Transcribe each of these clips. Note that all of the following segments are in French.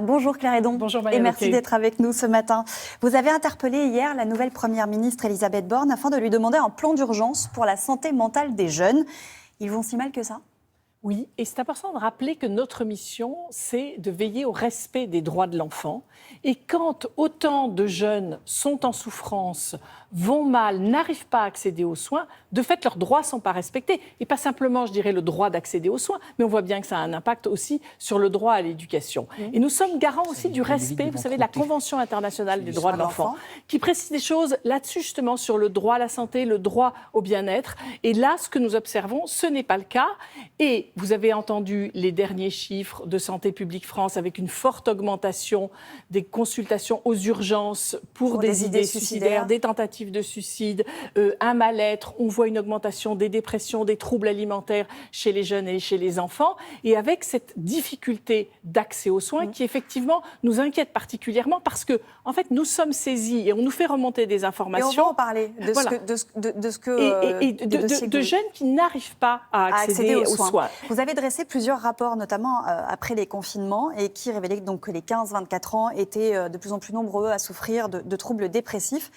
Bonjour Claire Hédon. Bonjour et Marianne. merci d'être avec nous ce matin. Vous avez interpellé hier la nouvelle Première ministre Elisabeth Borne afin de lui demander un plan d'urgence pour la santé mentale des jeunes. Ils vont si mal que ça ? Oui, et c'est important de rappeler que notre mission, c'est de veiller au respect des droits de l'enfant. Et quand autant de jeunes sont en souffrance, vont mal, n'arrivent pas à accéder aux soins, de fait, leurs droits ne sont pas respectés. Et pas simplement, je dirais, le droit d'accéder aux soins, mais on voit bien que ça a un impact aussi sur le droit à l'éducation. Et nous sommes garants aussi du respect, vous savez, de la Convention internationale des droits de l'enfant, qui précise des choses là-dessus, justement, sur le droit à la santé, le droit au bien-être. Et là, ce que nous observons, ce n'est pas le cas. Et vous avez entendu les derniers chiffres de Santé publique France avec une forte augmentation des consultations aux urgences pour des idées suicidaires, des tentatives de suicide, un mal-être. On voit une augmentation des dépressions, des troubles alimentaires chez les jeunes et chez les enfants. Et avec cette difficulté d'accès aux soins qui, effectivement, nous inquiète particulièrement parce que, en fait, nous sommes saisis et on nous fait remonter des informations. Et on va en parler de jeunes qui n'arrivent pas à accéder aux soins. Vous avez dressé plusieurs rapports, notamment après les confinements, et qui révélaient donc que les 15-24 ans étaient de plus en plus nombreux à souffrir de troubles dépressifs.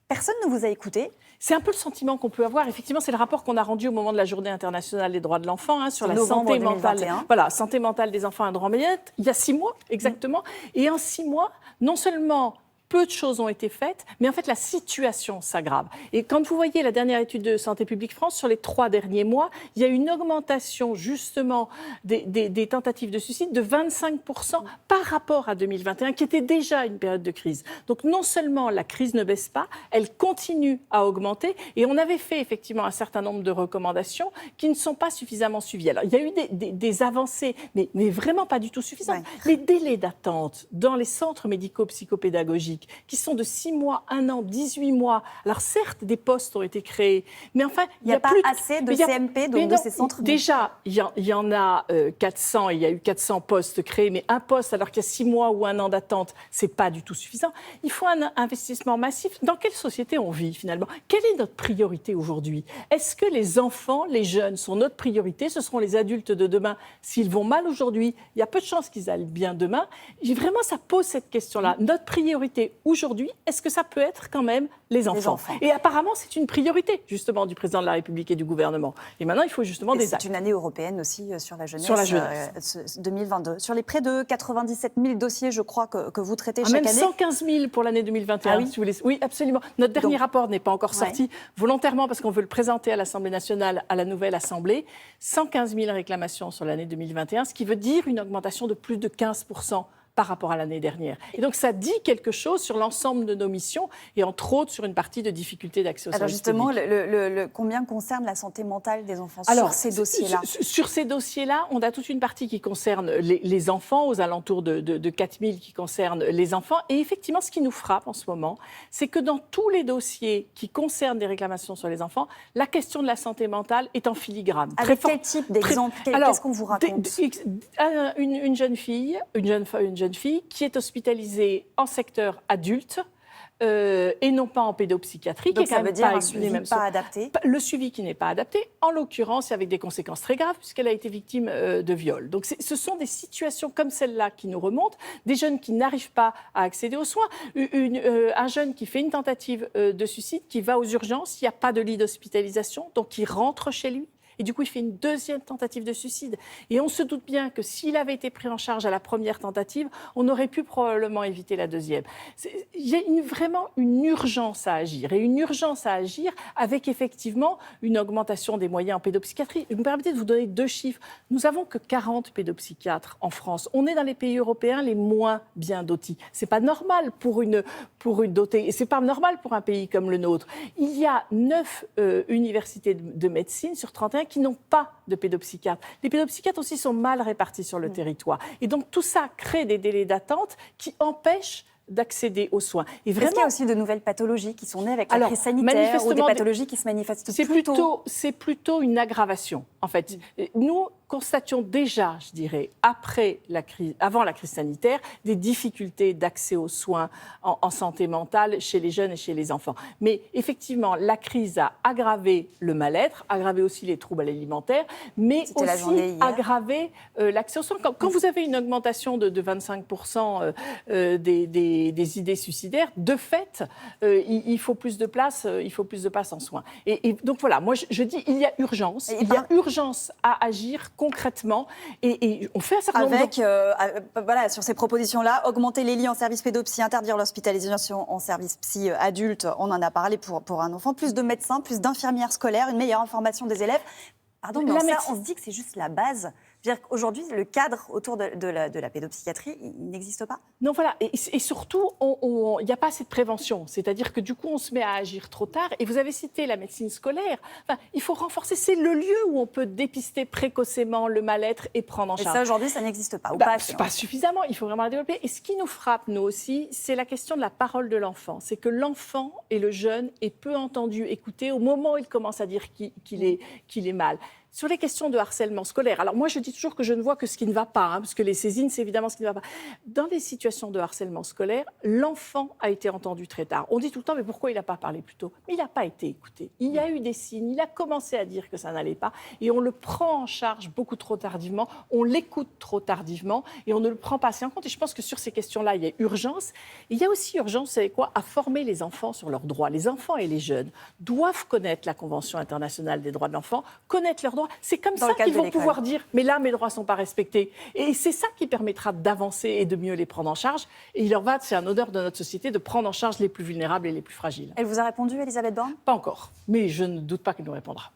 Personne ne vous a écouté. C'est un peu le sentiment qu'on peut avoir. Effectivement, c'est le rapport qu'on a rendu au moment de la Journée internationale des droits de l'enfant sur la santé mentale. Voilà, santé mentale des enfants à Andromède, il y a 6 mois exactement. Et en 6 mois, non seulement peu de choses ont été faites, mais en fait, la situation s'aggrave. Et quand vous voyez la dernière étude de Santé publique France, sur les 3 derniers mois, il y a une augmentation, justement, des tentatives de suicide de 25% par rapport à 2021, qui était déjà une période de crise. Donc, non seulement la crise ne baisse pas, elle continue à augmenter. Et on avait fait, effectivement, un certain nombre de recommandations qui ne sont pas suffisamment suivies. Alors, il y a eu des avancées, mais vraiment pas du tout suffisantes. Ouais. Les délais d'attente dans les centres médico-psychopédagogiques, qui sont de 6 mois, 1 an, 18 mois. Alors certes, des postes ont été créés, mais enfin, il n'y a pas assez de CMP de ces centres. Déjà, il y en a 400, il y a eu 400 postes créés, mais un poste alors qu'il y a 6 mois ou 1 an d'attente, c'est pas du tout suffisant. Il faut un investissement massif. Dans quelle société on vit finalement ? Quelle est notre priorité aujourd'hui ? Est-ce que les enfants, les jeunes sont notre priorité ? Ce seront les adultes de demain. S'ils vont mal aujourd'hui, il y a peu de chances qu'ils aillent bien demain. Vraiment, ça pose cette question-là. Notre priorité aujourd'hui, est-ce que ça peut être quand même les enfants ? Et apparemment, c'est une priorité, justement, du président de la République et du gouvernement. Et maintenant, il faut justement des actes. C'est une année européenne aussi sur la jeunesse, 2022. Sur les près de 97 000 dossiers, je crois, que vous traitez chaque année. Même 115 000 pour l'année 2021, si vous voulez. Oui, absolument. Notre dernier rapport n'est pas encore sorti, volontairement, parce qu'on veut le présenter à l'Assemblée nationale, à la nouvelle Assemblée. 115 000 réclamations sur l'année 2021, ce qui veut dire une augmentation de plus de 15% par rapport à l'année dernière. Et donc, ça dit quelque chose sur l'ensemble de nos missions et entre autres sur une partie de difficultés d'accès aux services publics. Alors justement, combien concerne la santé mentale des enfants sur ces dossiers-là ? Sur ces dossiers-là, on a toute une partie qui concerne les enfants, aux alentours de 4 000 qui concernent les enfants. Et effectivement, ce qui nous frappe en ce moment, c'est que dans tous les dossiers qui concernent des réclamations sur les enfants, la question de la santé mentale est en filigrane. Avec quel type d'exemple ? Qu'est-ce qu'on vous raconte ? Une jeune fille qui est hospitalisée en secteur adulte et non pas en pédopsychiatrie. Donc ça veut dire un suivi pas adapté ? Le suivi qui n'est pas adapté, en l'occurrence avec des conséquences très graves puisqu'elle a été victime de viol. Donc ce sont des situations comme celle-là qui nous remontent, des jeunes qui n'arrivent pas à accéder aux soins, un jeune qui fait une tentative de suicide, qui va aux urgences, il n'y a pas de lit d'hospitalisation, donc il rentre chez lui. Et du coup, il fait une deuxième tentative de suicide. Et on se doute bien que s'il avait été pris en charge à la première tentative, on aurait pu probablement éviter la deuxième. Il y a vraiment une urgence à agir. Et une urgence à agir avec effectivement une augmentation des moyens en pédopsychiatrie. Vous me permettez de vous donner 2 chiffres. Nous n'avons que 40 pédopsychiatres en France. On est dans les pays européens les moins bien dotés. Ce n'est pas normal pour une dotée. Et ce n'est pas normal pour un pays comme le nôtre. Il y a 9 universités de médecine sur 31 qui n'ont pas de pédopsychiatres. Les pédopsychiatres aussi sont mal répartis sur le territoire. Et donc tout ça crée des délais d'attente qui empêchent d'accéder aux soins. Et vraiment, est-ce qu'il y a aussi de nouvelles pathologies qui sont nées avec la crise sanitaire ou des pathologies qui se manifestent plus tôt ? C'est plutôt une aggravation, en fait. Nous, constations déjà, je dirais, avant la crise sanitaire, des difficultés d'accès aux soins en santé mentale chez les jeunes et chez les enfants. Mais effectivement, la crise a aggravé le mal-être, aggravé aussi les troubles alimentaires, mais aussi aggravé l'accès aux soins. Quand vous avez une augmentation de 25% des idées suicidaires, de fait, il faut plus de place, en soins. Et donc voilà, moi je dis il y a urgence, urgence à agir concrètement, et on fait un certain nombre voilà, sur ces propositions-là, augmenter les lits en service pédopsie, interdire l'hospitalisation en service psy adulte, on en a parlé pour un enfant, plus de médecins, plus d'infirmières scolaires, une meilleure information des élèves. Pardon, mais on se dit que c'est juste la base. Aujourd'hui, le cadre autour de la pédopsychiatrie, il n'existe pas. Non, voilà. Et surtout, il n'y a pas assez de prévention. C'est-à-dire que du coup, on se met à agir trop tard. Et vous avez cité la médecine scolaire. Enfin, il faut renforcer. C'est le lieu où on peut dépister précocement le mal-être et prendre en charge. Et ça, aujourd'hui, ça n'existe pas. Pas suffisamment. Il faut vraiment la développer. Et ce qui nous frappe, nous aussi, c'est la question de la parole de l'enfant. C'est que l'enfant et le jeune est peu entendu, écouté au moment où il commence à dire qu'il est mal. Sur les questions de harcèlement scolaire, alors moi je dis toujours que je ne vois que ce qui ne va pas, parce que les saisines, c'est évidemment ce qui ne va pas. Dans les situations de harcèlement scolaire, l'enfant a été entendu très tard. On dit tout le temps, mais pourquoi il n'a pas parlé plus tôt ? Mais il n'a pas été écouté. Il y a eu des signes, il a commencé à dire que ça n'allait pas, et on le prend en charge beaucoup trop tardivement, on l'écoute trop tardivement, et on ne le prend pas assez en compte. Et je pense que sur ces questions-là, il y a urgence. Et il y a aussi urgence, vous savez quoi ? À former les enfants sur leurs droits. Les enfants et les jeunes doivent connaître la Convention internationale des droits de l'enfant, connaître leurs droits. C'est comme ça qu'ils vont pouvoir dire « mais là, mes droits ne sont pas respectés ». Et c'est ça qui permettra d'avancer et de mieux les prendre en charge. Et il en va, c'est un honneur de notre société de prendre en charge les plus vulnérables et les plus fragiles. Elle vous a répondu, Elisabeth Borne ? Pas encore, mais je ne doute pas qu'elle nous répondra.